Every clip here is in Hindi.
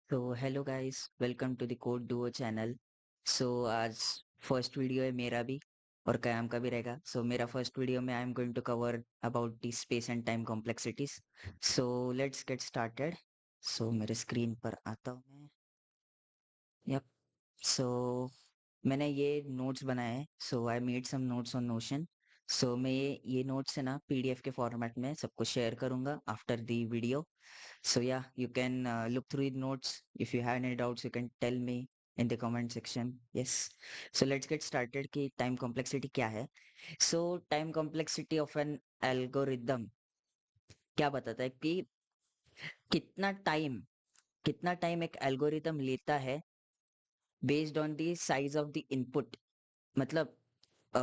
तो hello guys, welcome to the Code Duo channel. So आज फर्स्ट वीडियो है मेरा भी और कयाम का भी रहेगा। सो मेरा फर्स्ट वीडियो में I am going to cover about the space and time complexities. So let's get started. So मेरे स्क्रीन पर आता हूँ मैं। यप। सो मैंने ये नोट्स बनाए हैं। So I made some notes on Notion. So मैं ये नोट्स है ना पीडीएफ के फॉर्मेट में सबको शेयर करूंगा after the video. So yeah, you can look through the notes. If you have any doubts, you can tell me in the comment section. Yes. So let's get started कि time complexity क्या है. So time complexity of an algorithm क्या बताता है कि कितना टाइम कितना टाइम एक एल्गोरिदम लेता है based on the size of the input. मतलब अ,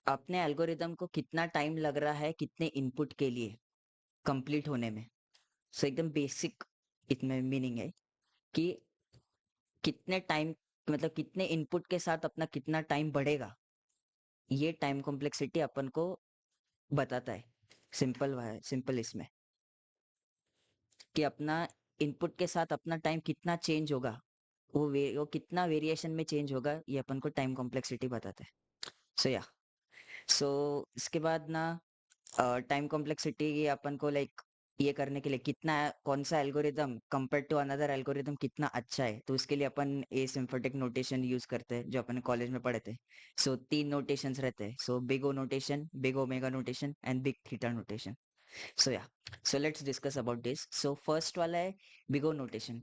अपने एल्गोरिदम को कितना टाइम लग रहा है कितने इनपुट के लिए कंप्लीट होने में. सो एकदम बेसिक इसमें मीनिंग है कि कितने टाइम मतलब कितने इनपुट के साथ अपना कितना टाइम बढ़ेगा. ये टाइम कॉम्प्लेक्सिटी अपन को बताता है. सिंपल इसमें कि अपना इनपुट के साथ अपना टाइम कितना चेंज होगा. वो कितना वेरिएशन में चेंज होगा ये अपन को टाइम कॉम्प्लेक्सिटी बताता है. सो या सो इसके बाद ना टाइम कॉम्प्लेक्सिटी ये अपन को लाइक ये करने के लिए कितना कौन सा algorithm compare to another algorithm कितना अच्छा है तो उसके लिए अपन ए सिम्फोटिक नोटेशन यूज करते हैं जो अपन कॉलेज में पढ़े थे. सो तीन नोटेशंस रहते हैं. So big O notation, big omega notation and big theta notation. So yeah so let's discuss about this. So first वाला है big O notation.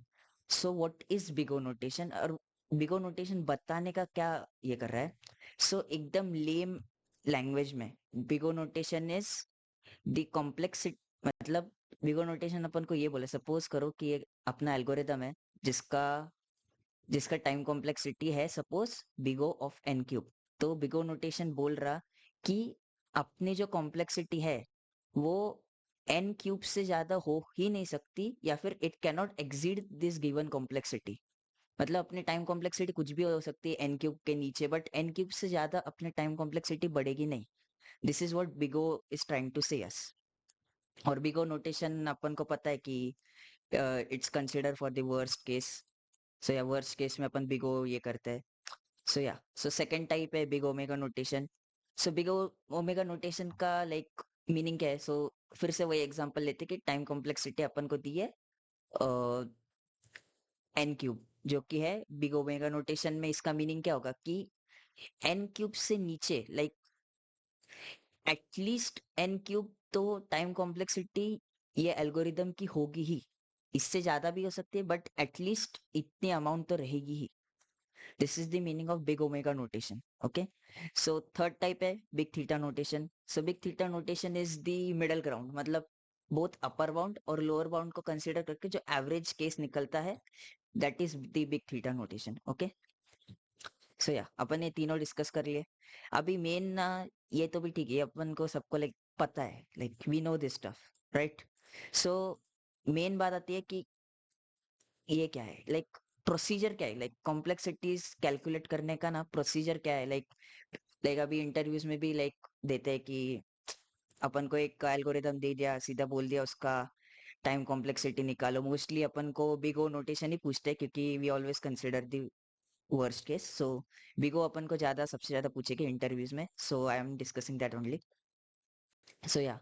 So what is big O notation और बिग ओ नोटेशन बताने का क्या ये कर रहा है. सो एकदम लेम लैंग्वेज में big O notation is the complexity. मतलब बिगो नोटेशन अपन को ये बोले सपोज करो कि एक अपना एल्गोरिदम है जिसका जिसका टाइम कॉम्प्लेक्सिटी है suppose big O of n cube. तो बिगो नोटेशन बोल रहा कि अपनी जो कॉम्प्लेक्सिटी है वो एन क्यूब से ज्यादा हो ही नहीं सकती या फिर it can not exceed this given complexity. मतलब अपनी टाइम कॉम्प्लेक्सिटी कुछ भी हो सकती है एन क्यूब के नीचे बट एन क्यूब से ज्यादा अपने टाइम कॉम्प्लेक्सिटी बढ़ेगी नहीं. This is what big O is trying to say us. और बिगो नोटेशन अपन को पता है कि it's consider for the worst case. So yeah worst case में अपन बिगो ये करते हैं. सो सेकंड टाइप है big omega notation. So big omega notation का लाइक मीनिंग क्या है. सो फिर से वही एग्जांपल लेते हैं कि टाइम कॉम्प्लेक्सिटी अपन को दी है एन क्यूब जो कि है बिग ओमेगा नोटेशन में. इसका मीनिंग क्या होगा कि एन क्यूब से नीचे लाइक एटलीस्ट एन क्यूब तो टाइम कॉम्प्लेक्सिटी ये एल्गोरिदम की होगी ही. इससे ज्यादा भी हो सकती है बट एटलीस्ट इतनी अमाउंट तो रहेगी ही. This is the meaning of big omega notation. Okay. So third type है big theta notation. So big theta notation is the middle ground. मतलब बोथ अपर बाउंड और लोअर बाउंड को कंसीडर करके जो एवरेज केस निकलता है that is the big theta notation. Okay. So yeah अपन ये तीनों डिस्कस कर लिए. अभी मेन ना ये तो भी ठीक है अपन को सबको लाइक पता है like we know this stuff right. So main बात आती है कि ये क्या है लाइक प्रोसीजर क्या है. लाइक कॉम्प्लेक्सिटीज कैलकुलेट करने का ना प्रोसीजर क्या है. लाइक लाइक अभी इंटरव्यूज में भी लाइक देते हैं कि अपन को एक एल्गोरिदम दे दिया सीधा बोल दिया उसका टाइम कॉम्प्लेक्सिटी निकालो. मोस्टली अपन को बिग ओ नोटेशन ही पूछते हैं क्योंकि we always consider the worst case. So big O अपन को ज्यादा सबसे ज्यादा पूछेगी इंटरव्यूज में. So I am discussing that only. So yeah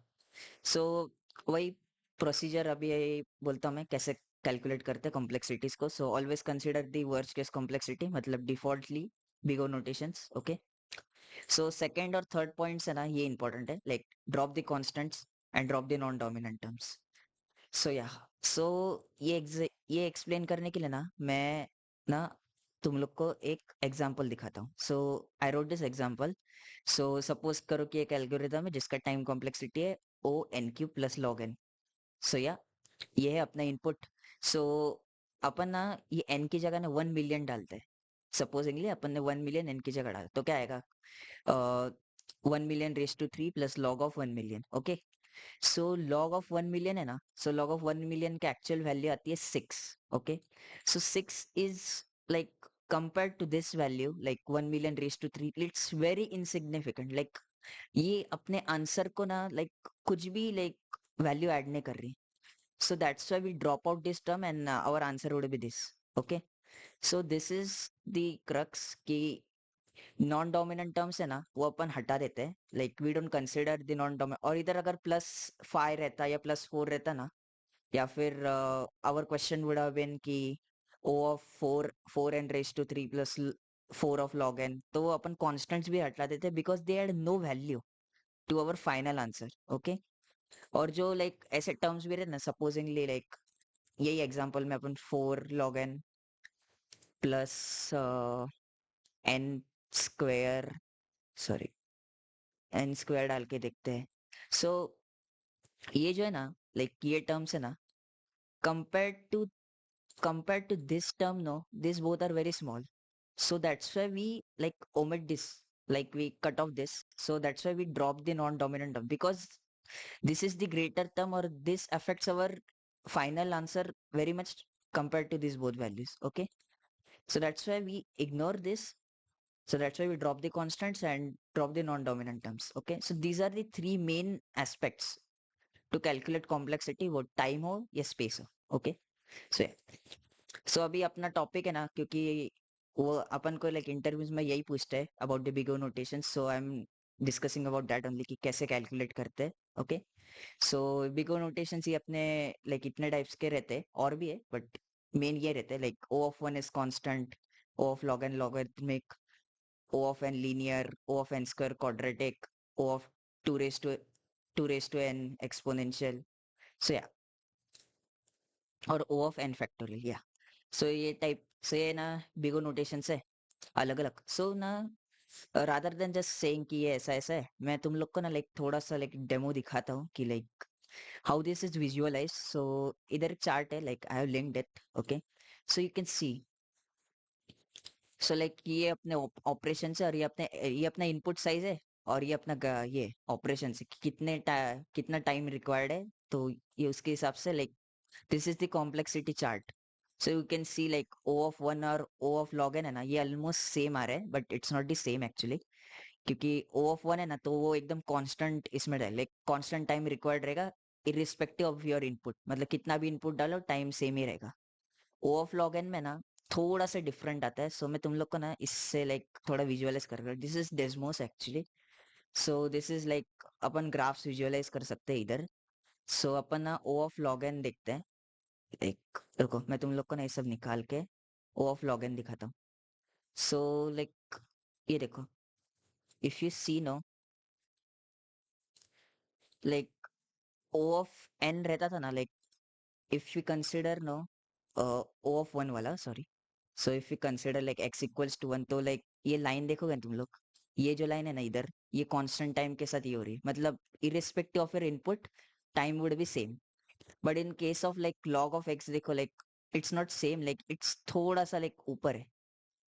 so वही प्रोसीजर अभी यही बोलता हूँ मैं कैसे कैलकुलेट करते हैं कॉम्प्लेक्सिटीज को. So always consider the worst case complexity मतलब defaultly big O notations. Okay. So second और थर्ड पॉइंट्स है ना ये इंपॉर्टेंट है like drop the constants and drop the non dominant terms. So yeah so ये एक्सप्लेन करने के लिए ना मैं ना तुम लोग को एक एग्जांपल दिखाता हूँ. So I wrote this example. So suppose करो कि एक एल्गोरिदम है जिसका टाइम कॉम्प्लेक्सिटी है O N cube plus log N. So yeah ये है अपना इनपुट. सो अपन ना ये एन की जगह ना 1 मिलियन डालते हैं. सपोजिंगली अपन ने 1 मिलियन एन की जगह डाला तो क्या आएगा 1 million raise to 3 plus log of 1 million. Okay. So log of 1 million है ना. सो लॉग ऑफ 1 मिलियन का एक्चुअल वैल्यू आती है 6. Okay. So 6 is like compare to this value like 1 million raise to 3 it's very insignificant. Like ये अपने आंसर को ना लाइक कुछ भी लाइक वैल्यू ऐड नहीं कर रही. So that's why we drop out this term and our answer would be this. Okay. So this is the crux कि नॉन डोमिनेंट टर्म्स है ना वो अपन हटा देते हैं, like we don't consider the non dominant. और इधर अगर +5 रहता या +4 रहता ना, या फिर our question would have been कि ओ ऑफ 4n⁻³ +4 ऑफ log n, तो वो अपन कॉन्स्टेंट्स भी हटा देते because they had no value to our final answer. Okay. और जो लाइक ऐसे टर्म्स भी रहते ना, सपोजिंगली लाइक यही एग्जांपल में अपन 4 log n +n², sorry n² डाल के देखते हैं। सो ये जो है ना, लाइक ये टर्म्स है ना, compared to compared to this term, no, these both are very small. So that's why we like omit this, like we cut off this. So that's why we drop the non-dominant term, because this is the greater term or this affects our final answer very much compared to these both values. Okay. So that's why we ignore this. So that's why we drop the constants and drop the non-dominant terms. Okay. So these are the three main aspects to calculate complexity, वो टाइम हो या स्पेस हो। ओके। सो सो अभी अपना टॉपिक है ना, क्योंकि वो अपन को लाइक इंटरव्यूज में यही पूछते हैं about the big O notation, so I am discussing about that only कि कैसे कैलकुलेट करते हैं। Okay. So big O notation ये अपने लाइक इतने टाइप्स के रहते हैं, और भी है बट मेन ये रहते हैं, like O of 1 is constant, O of log n logarithmic, O of n linear, O of n² quadratic, O of 2 raised to n exponential. So yeah, और O of n factorial, yeah. So ये टाइप से ना बिगो नोटेशन है अलग अलग। सो ना रादर देन जस्ट सेइंग कि ये ऐसा ऐसा है, मैं तुम लोग को ना लाइक थोड़ा सा लाइक डेमो दिखाता हूँ कि like how this is visualise. So इधर एक चार्ट है, like I have linked it. Okay. So you can see, so like ये अपने ऑपरेशन से, और ये अपना इनपुट साइज है, और ये अपना ये ऑपरेशन से कितना टाइम रिक्वायर्ड है, तो ये उसके हिसाब से like this is the complexity chart. So you can C like O of 1 और O of log n है ना, ये ऑलमोस्ट सेम आ रहा है but it's not the same actually, क्योंकि O of 1 है ना तो वो एकदम कांस्टेंट इसमें रहेगा, लाइक कांस्टेंट टाइम रिक्वायर्ड रहेगा इरिस्पेक्टिव ऑफ योर इनपुट, मतलब कितना भी इनपुट डालो टाइम सेम ही रहेगा। ओ ऑफ log n में ना थोड़ा सा डिफरेंट आता है। सो मैं तुम लोग को ना इससे लाइक थोड़ा विजुअलाइज कर रहा हूँ। This is Desmos actually. So this is like अपन ग्राफ्स विजुअलाइज कर सकते हैं इधर। सो अपन ना ओ ऑफ log n देखते हैं। एक रुको, मैं तुम लोग को ना ये सब निकाल के ओ ऑफ log n दिखाता हूँ। सो लाइक ये देखो, if you see no, like O of n रहता था ना, like if you consider no O of 1 वाला, sorry. So if you consider like x = 1, तो लाइक ये लाइन देखोगे ना तुम लोग, ये जो लाइन है ना इधर, ये कांस्टेंट टाइम के साथ ये हो रही है, मतलब irrespective of your input time would be same. But in case of like log of x देखो, like it's not same, like it's थोड़ा सा लाइक ऊपर है,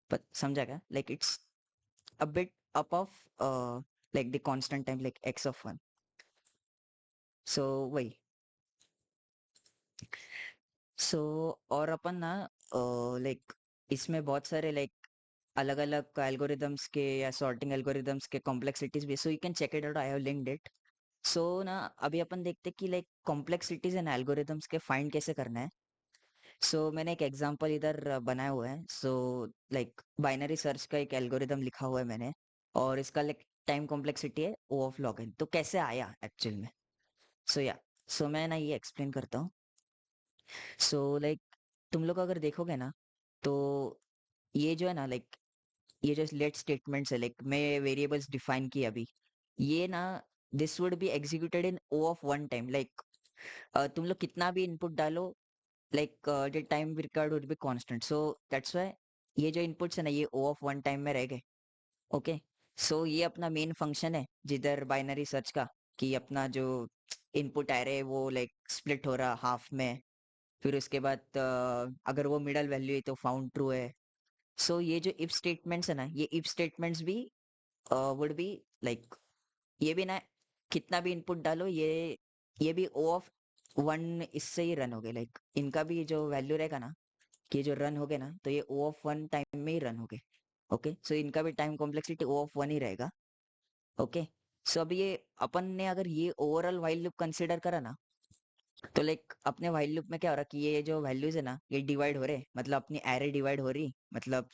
पर समझा क्या, like it's a bit up of like the constant time like x of 1। सो वही। सो और अपन ना लाइक इसमें बहुत सारे लाइक अलग अलग एल्गोरिदम्स के या सॉर्टिंग एल्गोरिदम्स के कॉम्प्लेक्सिटीज भी, so you can check it out, I have linked it. So ना अभी अपन देखते हैं कि लाइक कॉम्प्लेक्सिटीज एंड एल्गोरिदम्स के फाइंड कैसे करना है। सो मैंने एक एग्जांपल इधर बनाया हुआ है। सो लाइक बाइनरी सर्च का एक एल्गोरिदम लिखा हुआ है मैंने, और इसका लाइक टाइम कॉम्प्लेक्सिटी है O of log n। तो कैसे आया एक्चुअल में, सो या सो मैं ना ये एक्सप्लेन करता हूँ। सो लाइक तुम लोग अगर देखोगे ना, तो ये जो है ना, लाइक ये जो लेट स्टेटमेंट्स है, लाइक मैं वेरिएबल्स डिफाइन किए अभी, ये ना this would be executed in O of 1 time, like तुम लोग कितना भी इनपुट डालो, like the time required would be constant. So that's why ये जो इनपुट्स है ना ये O of 1 टाइम में रह गए। ओके। सो ये अपना मेन फंक्शन है जिधर बाइनरी सर्च का, कि अपना जो इनपुट आ रहे वो लाइक स्प्लिट हो रहा हाफ में, फिर उसके बाद अगर वो मिडल वैल्यू है तो फाउंड ट्रू है। सो ये जो इफ स्टेटमेंट्स है ना, ये इफ स्टेटमेंट्स भी वुड बी लाइक, ये भी ना कितना भी इनपुट डालो, ये भी O of 1 इससे ही रन हो गए, लाइक इनका भी जो वैल्यू रहेगा ना, कि ये जो रन हो गए ना, तो ये O of 1 टाइम में ही रन हो गए। ओके। सो इनका भी टाइम कॉम्प्लेक्सिटी O of 1 ही रहेगा। ओके। सो अब ये अपन ने अगर ये ओवरऑल व्हाइल लूप कंसिडर करा ना, तो लाइक अपने व्हाइल लूप में क्या हो रहा है कि ये जो वैल्यूज है ना ये डिवाइड हो रहे, मतलब अपनी एरे डिवाइड हो रही, मतलब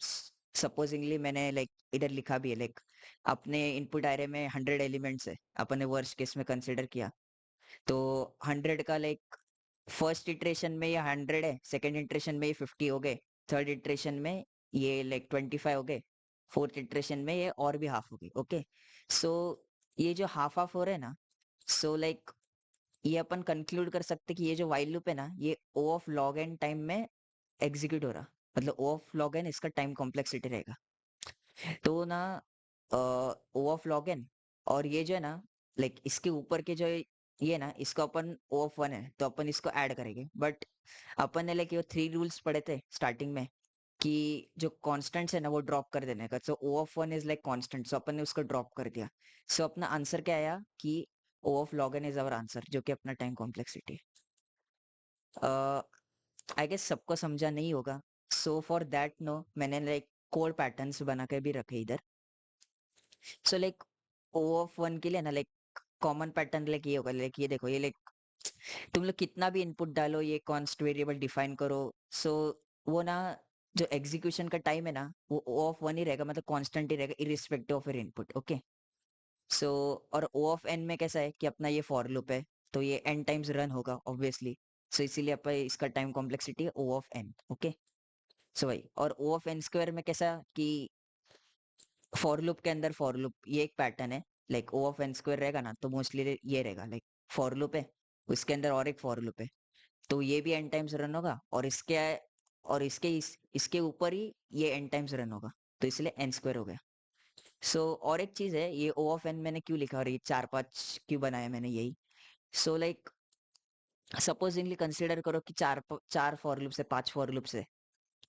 सपोजिंगली मैंने लाइक इधर लिखा भी है लाइक अपने इनपुट एरे में 100 एलिमेंट्स है, अपन ने वर्स्ट केस में कंसिडर किया। तो 100 का लाइक फर्स्ट इटरेशन में ये 100 है, सेकेंड इटरेशन में ये 50 हो गए, थर्ड इटरेशन में ये लाइक 25 हो गए, फोर्थ इटरेशन में ये और भी हाफ हो गई। ओके, सो ये जो हाफ हाफ हो रहे हैं ना, सो लाइक ये अपन कंक्लूड कर सकते कि ये जो वाइल लूप है ना ये ओ ऑफ लॉग एन टाइम में एग्जीक्यूट हो रहा, मतलब ओ ऑफ लॉग एन इसका टाइम कॉम्प्लेक्सिटी रहेगा। तो ना ओ ऑफ लॉग एन और ये जो है ना लाइक इसके ऊपर के जो ये ना इसको अपन ओ ऑफ वन है तो अपन इसको ऐड करेंगे, बट अपन ने लाइक ये 3 रूल्स पढ़े थे स्टार्टिंग में कि जो कॉन्स्टेंट्स है ना वो ड्रॉप कर देने का। So O of one is like constant, so अपन ने उसको ड्रॉप कर दिया। सो अपना आंसर क्या आया कि O of log N is our answer, जो कि अपना टाइम कॉम्प्लेक्सिटी है। आई गेस सबको समझा नहीं होगा, सो फॉर दैट नो मैंने लाइक कोड पैटर्न्स बना के भी रखे इधर। So like O of one के लिए ना लाइक कॉमन पैटर्न लाइक ये होगा, लाइक ये देखो ये लाइक तुम लोग कितना भी इनपुट डालो ये कॉन्स्ट वेरिएबल डिफाइन करो, सो वो ना जो एग्जीक्यूशन का टाइम है ना वो ओ ऑफ वन ही रहेगा, मतलब कांस्टेंट ही रहेगा irrespective of your input. Okay, so और ओ ऑफ एन में कैसा है कि अपना ये फॉर लूप है तो ये एन टाइम्स रन होगा ऑब्वियसली, सो इसीलिए अपन इसका टाइम कॉम्प्लेक्सिटी है ओ ऑफ एन। ओके, सो वही। और ओ ऑफ एन स्क्वायर में कैसा कि फॉर लूप के अंदर फॉर लूप ये एक पैटर्न है, like O of n square रहेगा ना तो मोस्टली ये रहेगा लाइक फॉर लूप है उसके अंदर और एक फॉर लूप है, तो ये भी एन टाइम्स रन होगा और इसके ऊपर ही ये एन टाइम्स रन होगा, तो इसलिए एन स्क्वायर हो गया। सो और एक चीज है ये ओ ऑफ एन मैंने क्यों लिखा और ये 4-5 क्यों बनाया मैंने यही। सो लाइक सपोजिंगली कंसिडर करो कि चार फॉर लूप से 5 फॉर लूप से,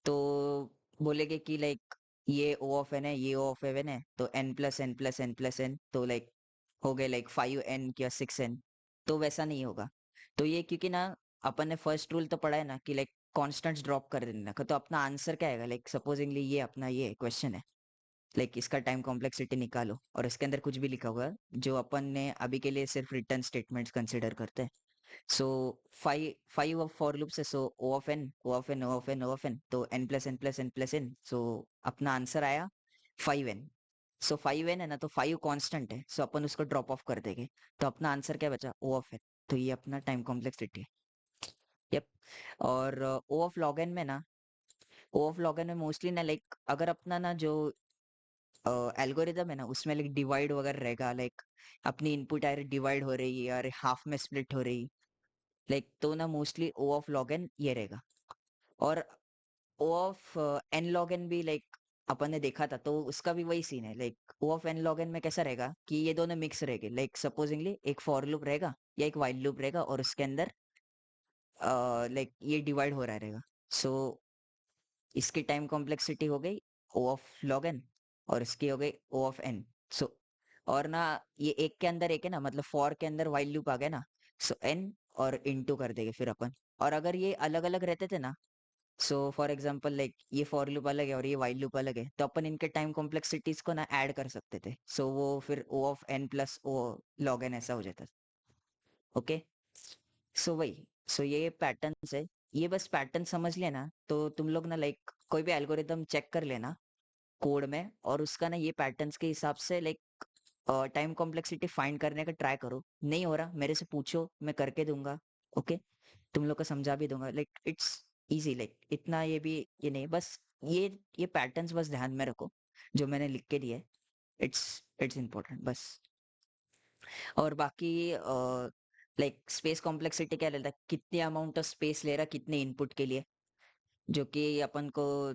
तो बोलेगे कि लाइक ये ओ ऑफ एन है ये ओ ऑफ एन है तो N plus N plus N plus n तो लाइक हो गए लाइक 5n या 6n, तो वैसा नहीं होगा। तो ये क्योंकि ना अपन ने फर्स्ट रूल तो पढ़ा है ना कि लाइक कॉन्स्टेंट्स ड्रॉप कर देना का, तो अपना आंसर क्या आएगा लाइक सपोजिंगली ये अपना ये क्वेश्चन है लाइक इसका टाइम कॉम्प्लेक्सिटी निकालो और इसके अंदर कुछ भी लिखा हुआ है जो अपन ने अभी के लिए सिर्फ रिटर्न स्टेटमेंट्स कंसिडर करते हैं। So five of for loops है, so O of N O of N O of N O of N तो N plus N plus N plus N, so अपना आंसर आया 5n। सो 5n है ना तो 5 कांस्टेंट है, सो अपन उसको ड्रॉप ऑफ कर देंगे, तो अपना आंसर क्या बचा ओ ऑफ एन, तो ये अपना टाइम कॉम्प्लेक्सिटी है। यप। और ओ ऑफ लॉग एन में ना ओ ऑफ लॉग एन में मोस्टली ना लाइक अगर अपना ना जो एल्गोरिदम है ना उसमें लाइक डिवाइड वगैरह रहेगा, लाइक अपनी इनपुट आयर डिवाइड हो रही है और हाफ में स्प्लिट हो रही, लाइक तो ना mostly O of log n ये रहेगा। और O of n log n भी लाइक अपन ने देखा था तो उसका भी वही सीन है, like O of n log n में कैसा रहेगा कि ये दोनों मिक्स रहेंगे, लाइक सपोजिंगली एक फॉर लूप रहेगा या एक वाइल लूप रहेगा और उसके अंदर लाइक ये डिवाइड हो रहा रहेगा। सो इसकी टाइम कॉम्प्लेक्सिटी हो गई ओ ऑफ लॉग एन और इसकी हो गई ओ ऑफ एन। सो और ना ये एक के अंदर एक है ना, मतलब फॉर के अंदर वाइल लूप आ गया ना, सो एन और इनटू कर देंगे फिर अपन। और अगर ये अलग अलग रहते थे ना, सो फॉर एग्जांपल लाइक ये फॉर लूप अलग है और ये वाइल लूप अलग है तो अपन इनके टाइम कॉम्प्लेक्सिटीज को ना ऐड कर सकते थे, सो वो फिर O of N plus O log N ऐसा हो जाता। ओके, सो वही। सो ये पैटर्न्स है, ये बस पैटर्न समझ लेना तो तुम लोग ना लाइक कोई भी एल्गोरिदम चेक कर लेना कोड में और उसका ना ये पैटर्न्स के हिसाब से लाइक टाइम कॉम्प्लेक्सिटी फाइंड करने का ट्राई करो। नहीं हो रहा मेरे से पूछो मैं करके दूंगा। ओके, तुम लोग को समझा भी दूंगा, लाइक इट्स इजी, लाइक इतना ये भी ये नहीं, बस ये पैटर्न्स बस ध्यान में रखो जो मैंने लिख के दिए, इट्स इम्पोर्टेंट बस। और बाकी लाइक स्पेस कॉम्प्लेक्सिटी क्या रहता है, कितने अमाउंट ऑफ स्पेस ले रहा कितने इनपुट के लिए, जो कि अपन को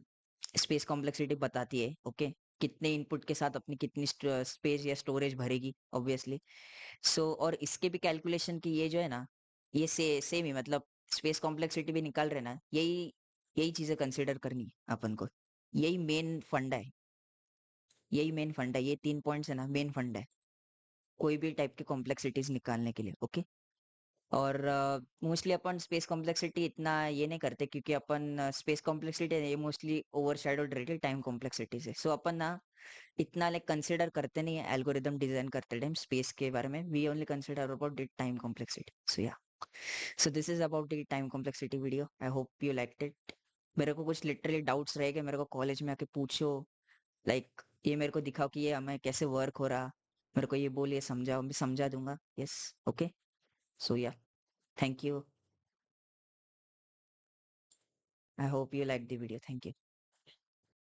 स्पेस कॉम्प्लेक्सिटी बताती है। ओके, कितने इनपुट के साथ अपनी कितनी स्पेस या स्टोरेज भरेगी ऑब्वियसली। सो और इसके भी कैलकुलेशन की ये जो है ना ये सेम ही, मतलब स्पेस कॉम्प्लेक्सिटी भी निकाल रहे ना, यही यही चीजें कंसिडर करनी है अपन को, यही मेन फंडा है, यही मेन फंडा है, ये 3 पॉइंट्स है ना मेन फंडा है कोई भी टाइप के कॉम्प्लेक्सिटीज निकालने के लिए। ओके, और मोस्टली अपन स्पेस कॉम्प्लेक्सिटी इतना ये नहीं करते क्योंकि अपन स्पेस कॉम्प्लेक्सिटी ये मोस्टली ओवरशैडोड रहती है टाइम कॉम्प्लेक्सिटी से, सो अपन ना इतना लाइक कंसिडर करते नहीं है एल्गोरिदम डिजाइन करते टाइम स्पेस के बारे में, we only consider about time complexity. So yeah so this is about the time complexity video, I hope you liked it. मेरे को कुछ लिटरली डाउट्स रह गए, मेरे को कॉलेज में आके पूछो, लाइक ये मेरे को दिखाओ कि ये हमें कैसे वर्क हो रहा, मेरे को ये बोलिए, समझाओ, मैं समझा दूंगा। यस, ओके, सो या, thank you, I hope you like the video, thank you.